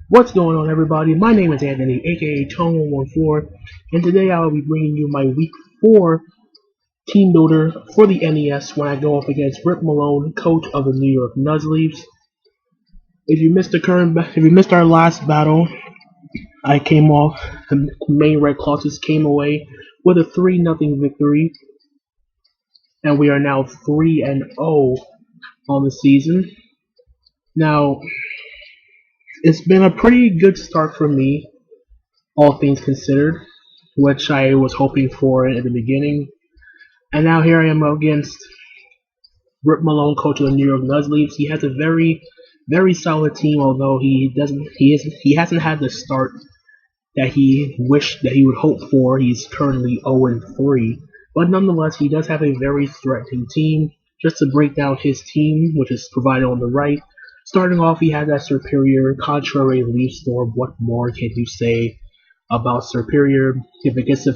What's going on, everybody? My name is Anthony, aka Tone114, and today I will be bringing you my Week 4 team builder for the NES when I go up against Rick Malone, coach of the New York Nuzleafs. If you missed our last battle, I came off. The Maine Red Clawitzers came away with a 3-0 victory, and we are now 3-0 on the season. Now, it's been a pretty good start for me, all things considered, which I was hoping for at the beginning. And now here I am against Rip Malone, coach of the New York Nuzleafs. He has a very solid team, although he hasn't had the start that he wished that he would hope for. He's currently 0-3, but nonetheless, he does have a very threatening team. Just to break down his team, which is provided on the right. Starting off, he has that superior, contrary Leaf Storm. What more can you say about superior? If it gets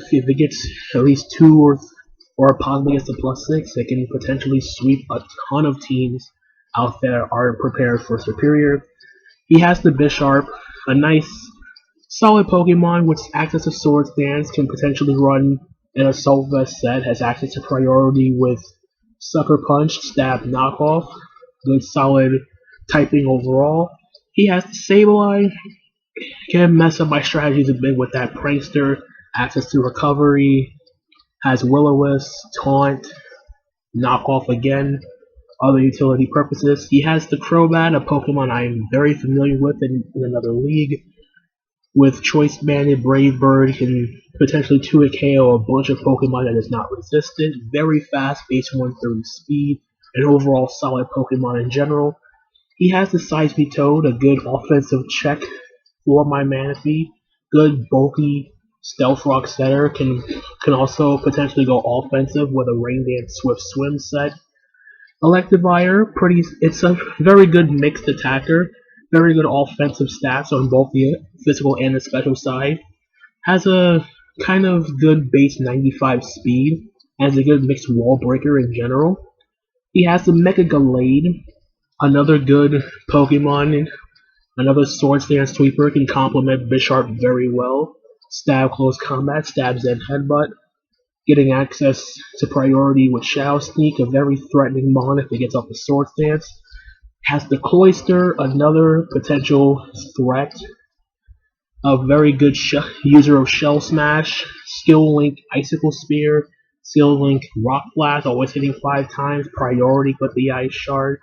at least or possibly gets a +6, it can potentially sweep a ton of teams out there are prepared for superior. He has the Bisharp, a nice solid Pokemon which access to Sword Stance, can potentially run an Assault Vest set, has access to priority with Sucker Punch, Stab, Knockoff, good solid typing overall. He has the Sableye, can mess up my strategies a bit with that Prankster, access to recovery, has Will-O-Wisp, Taunt, Knockoff again, other utility purposes. He has the Crobat, a Pokemon I am very familiar with in another league. With Choice Banded, Brave Bird can potentially 2-hit KO a bunch of Pokemon that is not resistant. Very fast, base 130 speed, an overall solid Pokemon in general. He has the Seismic Toad, a good offensive check for my Manaphy. Good bulky Stealth Rock setter, can also potentially go offensive with a Rain Dance Swift Swim set. Electivire, it's a very good mixed attacker, very good offensive stats on both the physical and the special side. Has a kind of good base 95 speed, and is a good mixed wall breaker in general. He has the Mecha Gallade, another good Pokemon, another Sword Stance Sweeper, can complement Bisharp very well. Stab Close Combat, Stab Zen Headbutt, getting access to priority with Shadow Sneak, a very threatening mon if it gets off the Sword Stance. Has the Cloyster, another potential threat. A very good user of Shell Smash, Skill Link Icicle Spear, Skill Link Rock Blast, always hitting 5 times, priority with the Ice Shard.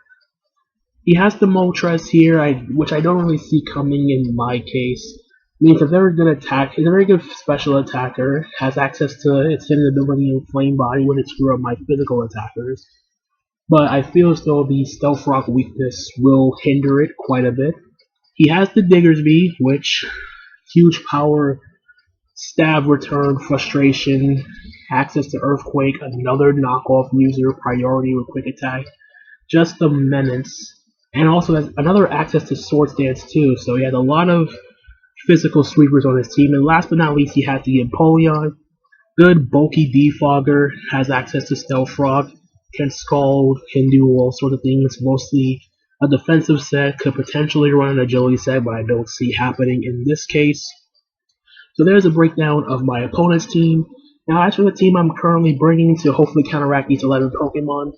He has the Moltres here, which I don't really see coming in my case. I mean, it's a very good attack. He's a very good special attacker. Has access to its hidden ability in Flame Body when it screw up my physical attackers. But I feel as though the Stealth Rock weakness will hinder it quite a bit. He has the Diggersby, which huge power, stab, return, frustration, access to Earthquake, another knockoff user, priority with quick attack, just a menace. And also has another access to Sword Stance too, so he has a lot of physical sweepers on his team. And last but not least, he has the Empoleon, good bulky defogger, has access to Stealth Rock, can scald, can do all sorts of things, mostly a defensive set, could potentially run an agility set, but I don't see happening in this case. So there's a breakdown of my opponent's team. Now as for the team I'm currently bringing to hopefully counteract these 11 Pokemon,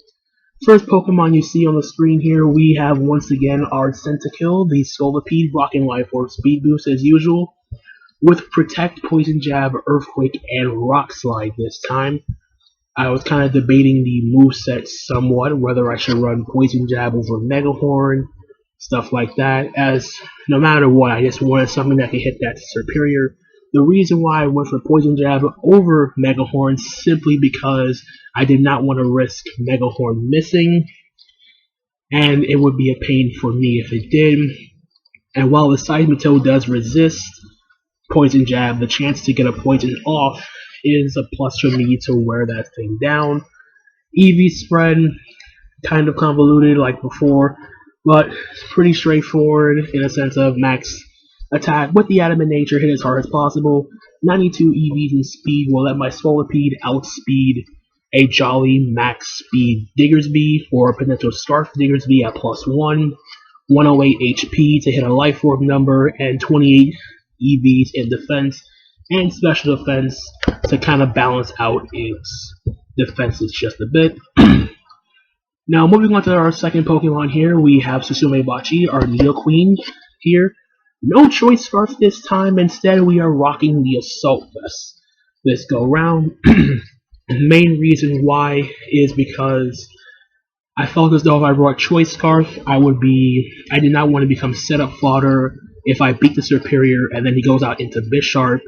first Pokemon you see on the screen here, we have once again our Centikill, the Scolipede, rocking Life Orb Speed Boost as usual, with Protect, Poison Jab, Earthquake, and Rock Slide this time. I was kind of debating the moveset somewhat, whether I should run Poison Jab over Megahorn, stuff like that, as no matter what, I just wanted something that could hit that superior. The reason why I went for Poison Jab over Megahorn simply because I did not want to risk Megahorn missing, and it would be a pain for me if it did. And while the Seismitoad does resist Poison Jab, the chance to get a poison off is a plus for me to wear that thing down. EV spread, kind of convoluted like before, but pretty straightforward in a sense of max attack with the adamant nature, hit as hard as possible. 92 EVs in speed will let my Scolipede outspeed a Jolly max speed Diggersby or a potential Scarf Diggersby at +1, 108 HP to hit a life orb number, and 28 EVs in defense and special defense to kind of balance out its defenses just a bit. Now, moving on to our second Pokemon here, we have Susume Bachi, our Nidoqueen here. No choice scarf this time, instead we are rocking the Assault Vest this go round. The main reason why is because I felt as though if I brought Choice Scarf, I did not want to become setup fodder if I beat the Superior and then he goes out into Bisharp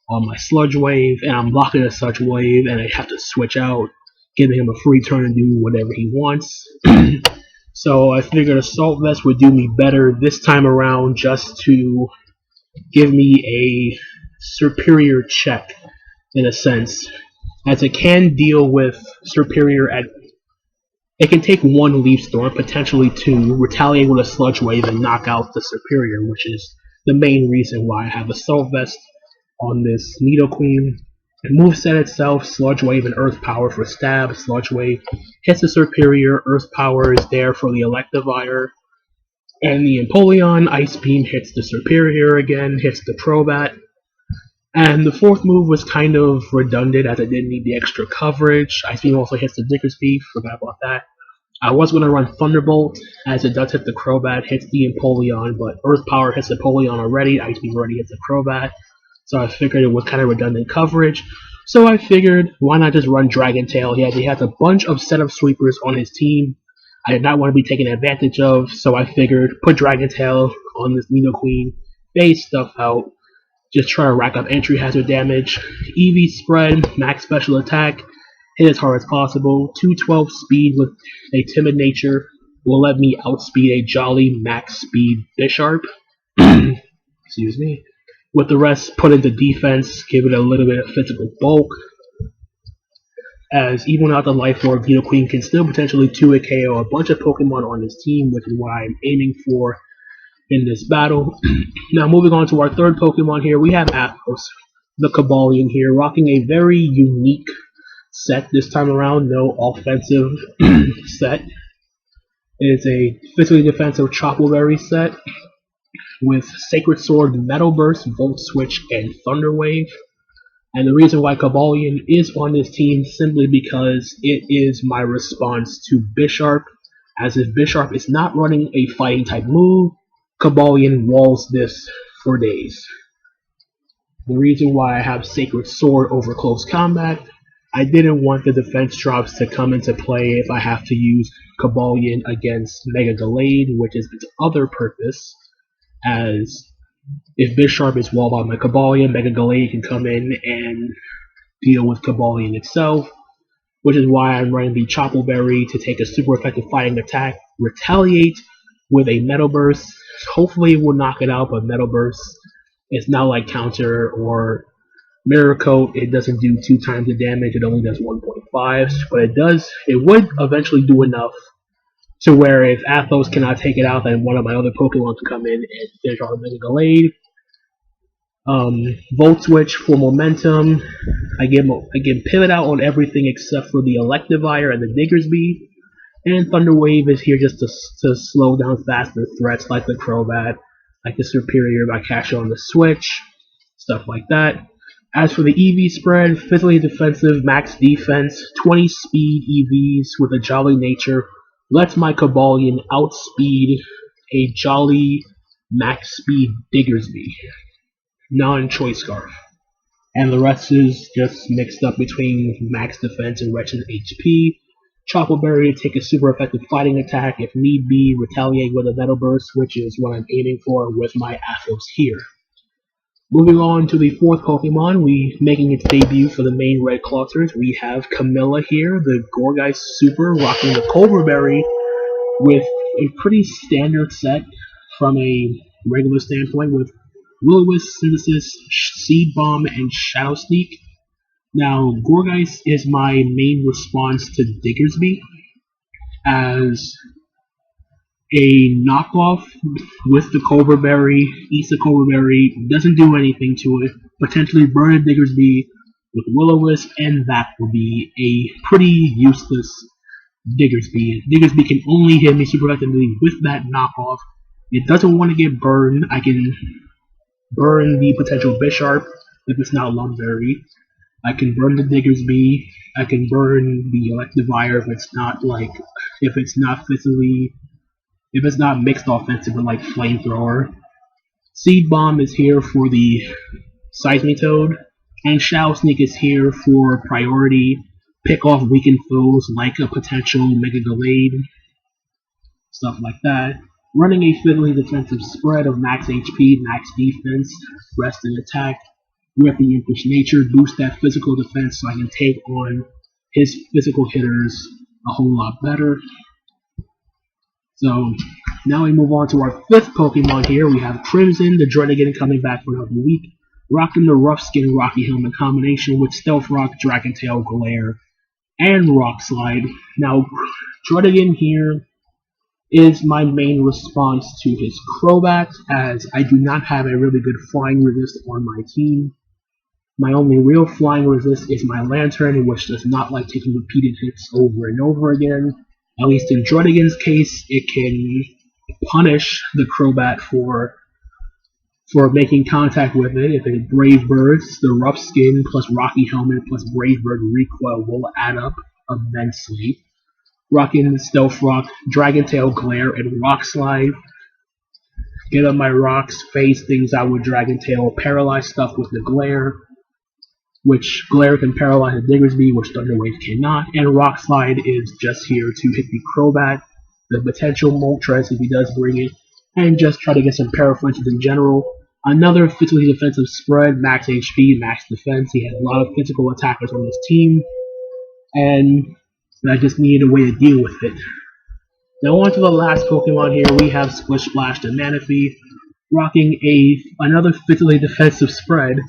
on my Sludge Wave and I'm blocking a Sludge Wave and I have to switch out, giving him a free turn to do whatever he wants. So I figured Assault Vest would do me better this time around just to give me a superior check in a sense, as it can deal with Superior at... It can take one Leaf Storm, potentially two, retaliate with a Sludge Wave and knock out the Superior, which is the main reason why I have Assault Vest on this Nidoqueen. The moveset itself, Sludge Wave and Earth Power for stab. Sludge Wave hits the Superior, Earth Power is there for the Electivire. And the Empoleon, Ice Beam hits the Superior again, hits the Crobat. And the fourth move was kind of redundant as it didn't need the extra coverage. Ice Beam also hits the Diggersby, forgot about that. I was going to run Thunderbolt, as it does hit the Crobat, hits the Empoleon, but Earth Power hits the Empoleon already, Ice Beam already hits the Crobat. So I figured it was kind of redundant coverage. So I figured, why not just run Dragon Tail? He has a bunch of setup sweepers on his team I did not want to be taken advantage of, so I figured put Dragon Tail on this Nidoqueen, phase stuff out, just try to rack up entry hazard damage. EV spread, max special attack, hit as hard as possible. 212 speed with a timid nature will let me outspeed a jolly max speed Bisharp. Excuse me. With the rest put into defense, give it a little bit of physical bulk. As even without the Life Orb, Nidoqueen can still potentially 2-hit KO a bunch of Pokemon on his team, which is what I'm aiming for in this battle. Now moving on to our third Pokemon here, we have Athos, the Cobalion here, rocking a very unique set this time around, no offensive set. It is a physically defensive Chople Berry set with Sacred Sword, Metal Burst, Volt Switch, and Thunder Wave. And the reason why Cobalion is on this team simply because it is my response to Bisharp, as if Bisharp is not running a fighting type move, Cobalion walls this for days. The reason why I have Sacred Sword over Close Combat, I didn't want the defense drops to come into play if I have to use Cobalion against Mega Gallade, which is its other purpose, as if Bisharp is walled by my Cobalion, Mega Gallade can come in and deal with Cobalion itself, which is why I'm running the Chople Berry to take a super effective fighting attack, retaliate with a Metal Burst. Hopefully it will knock it out, but Metal Burst is not like Counter or Mirror Coat. It doesn't do 2 times the damage, it only does 1.5, but it would eventually do enough to where if Athos cannot take it out, then one of my other Pokemon can come in and finish off Mega Gallade. Volt Switch for momentum. I give Pivot out on everything except for the Electivire and the Diggersby. And Thunder Wave is here just to slow down faster threats like the Crobat, like the Superior by cashing on the Switch, stuff like that. As for the EV spread, physically defensive, max defense, 20 speed EVs with a jolly nature, lets my Cobalion outspeed a jolly max speed Diggersby, non-choice scarf. And the rest is just mixed up between max defense and wretched HP. Chople Berry to take a super effective fighting attack if need be, retaliate with a Metal Burst, which is what I'm aiming for with my Athos here. Moving on to the fourth Pokemon, making its debut for the Maine Red Clawitzers, we have Camilla here, the Gourgeist Super, rocking the Cobra Berry with a pretty standard set from a regular standpoint with Will-O-Wisp, Synthesis, Seed Bomb, and Shadow Sneak. Now, Gourgeist is my main response to Diggersby, as a knockoff with the Cobra Berry, eats the Cobra Berry, doesn't do anything to it, potentially burn a Diggersby with Will-O-Wisp, and that will be a pretty useless Diggersby. Diggersby can only hit me super effectively with that knockoff, it doesn't want to get burned, I can burn the potential Bisharp if it's not Lumberry. I can burn the Diggersby. I can burn the Electivire if it's not physically, if it's not mixed offensive with like Flamethrower. Seed Bomb is here for the Seismitoad, and Shadow Sneak is here for priority, pick off weakened foes like a potential Mega Gallade, stuff like that. Running a fiddly defensive spread of max HP, max defense, rest and attack, with the Impish Nature, boost that physical defense so I can take on his physical hitters a whole lot better. So now we move on to our fifth Pokemon here. We have Crimson, the Drenagon, coming back for another week, rocking the Rough Skin Rocky Helmet combination with Stealth Rock, Dragon Tail, Glare, and Rock Slide. Now, Drenagon here is my main response to his Crobat, as I do not have a really good flying resist on my team. My only real flying resist is my Lantern, which does not like taking repeated hits over and over again. At least in Drenagon's case, it can punish the Crobat for making contact with it. If it Brave Birds, the Rough Skin plus Rocky Helmet plus Brave Bird recoil will add up immensely. Rocking Stealth Rock, Dragon Tail, Glare, and Rock Slide. Get up my rocks, phase things out with Dragon Tail, paralyze stuff with the Glare, which Glare can paralyze the Diggersby, which Thunder Wave cannot, and Rock Slide is just here to hit the Crobat, the potential Moltres if he does bring it, and just try to get some Paraflinches in general. Another physically defensive spread, max HP, max defense. He had a lot of physical attackers on his team, and I just needed a way to deal with it. Now on to the last Pokemon here, we have Splish Splash the Manaphy, rocking another physically defensive spread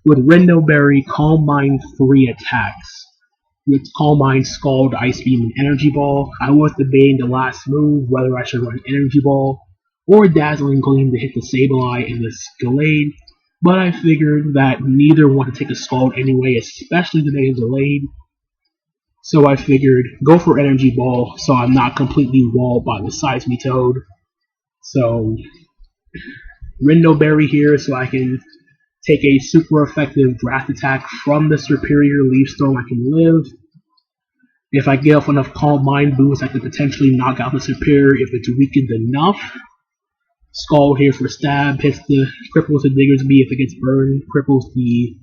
with Rindo Berry, Calm Mind 3 attacks. With Calm Mind, Scald, Ice Beam, and Energy Ball. I was debating the last move whether I should run Energy Ball or Dazzling Gleam to hit the Sableye and the Gallade, but I figured that neither want to take a Scald anyway, especially the Mega Gallade. So I figured go for Energy Ball so I'm not completely walled by the Seismitoad. So Rindo Berry here so I can take a super effective draft attack from the Superior Leaf Storm. I can live. If I get off enough Calm Mind boost, I can potentially knock out the Superior if it's weakened enough. Scald here for stab, cripples the Diggersby if it gets burned, cripples the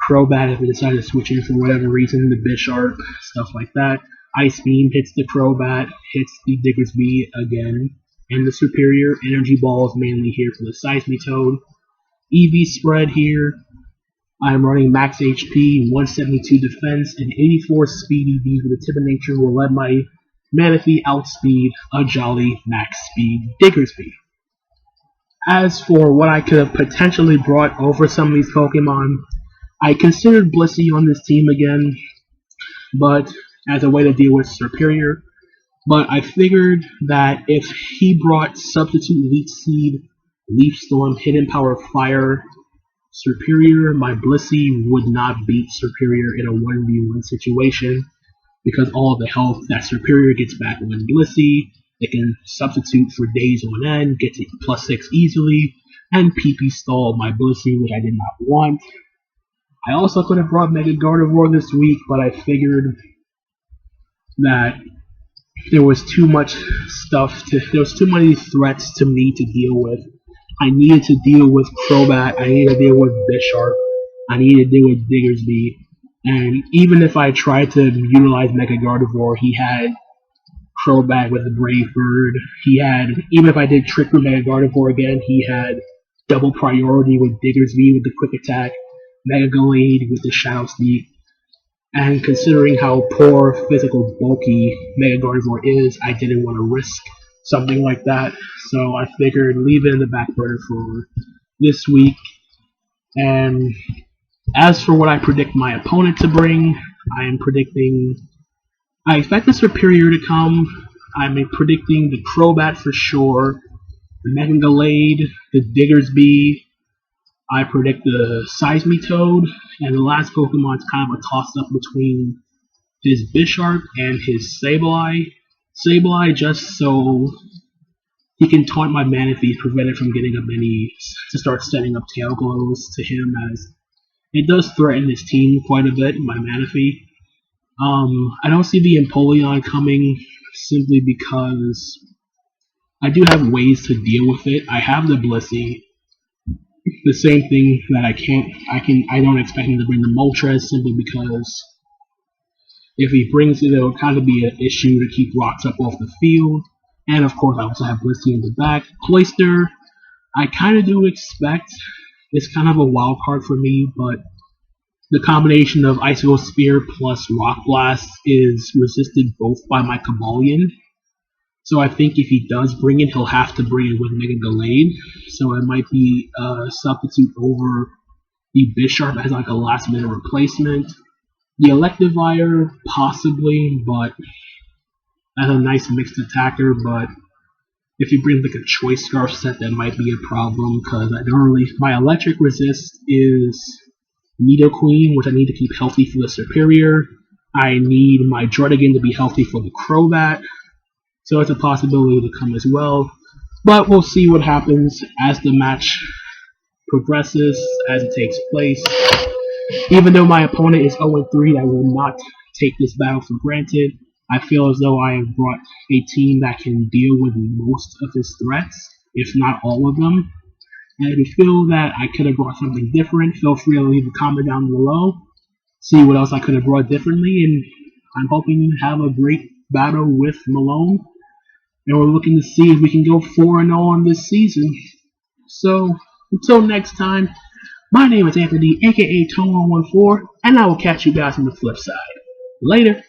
Crobat if it decides to switch in for whatever reason, the Bisharp, stuff like that. Ice Beam hits the Crobat, hits the Diggersby again, and the Superior. Energy Ball is mainly here for the Seismitoad. EV spread here. I'm running max HP, 172 defense, and 84 speed EV with a Tip of Nature will let my Manaphy outspeed a jolly max speed Diggersby. As for what I could have potentially brought over some of these Pokemon, I considered Blissey on this team again, but as a way to deal with Superior. But I figured that if he brought Substitute Leech Seed, Leaf Storm, Hidden Power Fire, Superior, my Blissey would not beat Superior in a 1v1 situation, because all of the health that Superior gets back when Blissey, it can substitute for days on end, get to +6 easily, and PP stall my Blissey, which I did not want. I also could have brought Mega Gardevoir this week, but I figured that there was too much there was too many threats to me to deal with. I needed to deal with Crobat, I needed to deal with Bisharp, I needed to deal with Diggersby, and even if I tried to utilize Mega Gardevoir, he had Crobat with the Brave Bird, even if I did Trick Room Mega Gardevoir again, he had double priority with Diggersby with the Quick Attack, Mega Gallade with the Shadow Sneak, and considering how poor physical bulky Mega Gardevoir is, I didn't want to risk something like that, so I figured leave it in the back burner for this week. And as for what I predict my opponent to bring, I expect the Superior to come. I'm predicting the Crobat for sure, the Mega Gallade, the Diggersby. I predict the Seismitoad, and the last Pokemon is kind of a toss-up between his Bisharp and his Sableye. Sableye just so He can taunt my Manaphy, prevent it from getting a mini to start setting up tail glows to him, as it does threaten his team quite a bit, my Manaphy. I don't see the Empoleon coming simply because I do have ways to deal with it. I have the Blissey. The same thing that I don't expect him to bring the Moltres simply because if he brings it, it'll kind of be an issue to keep rocks up off the field. And of course, I also have Blissey in the back. Cloyster, I kind of do expect. It's kind of a wild card for me, but the combination of Icicle Spear plus Rock Blast is resisted both by my Cobalion. So I think if he does bring it, he'll have to bring it with Mega Gallade. So it might be a substitute over the Bisharp as like a last minute replacement. The Electivire, possibly, but as a nice mixed attacker. But if you bring like a Choice Scarf set, that might be a problem because I don't really. My Electric Resist is Nidoqueen, which I need to keep healthy for the Superior. I need my Druddigon to be healthy for the Crobat. So it's a possibility to come as well. But we'll see what happens as the match progresses, as it takes place. Even though my opponent is 0-3, I will not take this battle for granted. I feel as though I have brought a team that can deal with most of his threats, if not all of them. And if you feel that I could have brought something different, feel free to leave a comment down below. See what else I could have brought differently, and I'm hoping you have a great battle with Malone. And we're looking to see if we can go 4-0 on this season. So, until next time, my name is Anthony, aka Tone114, and I will catch you guys on the flip side. Later!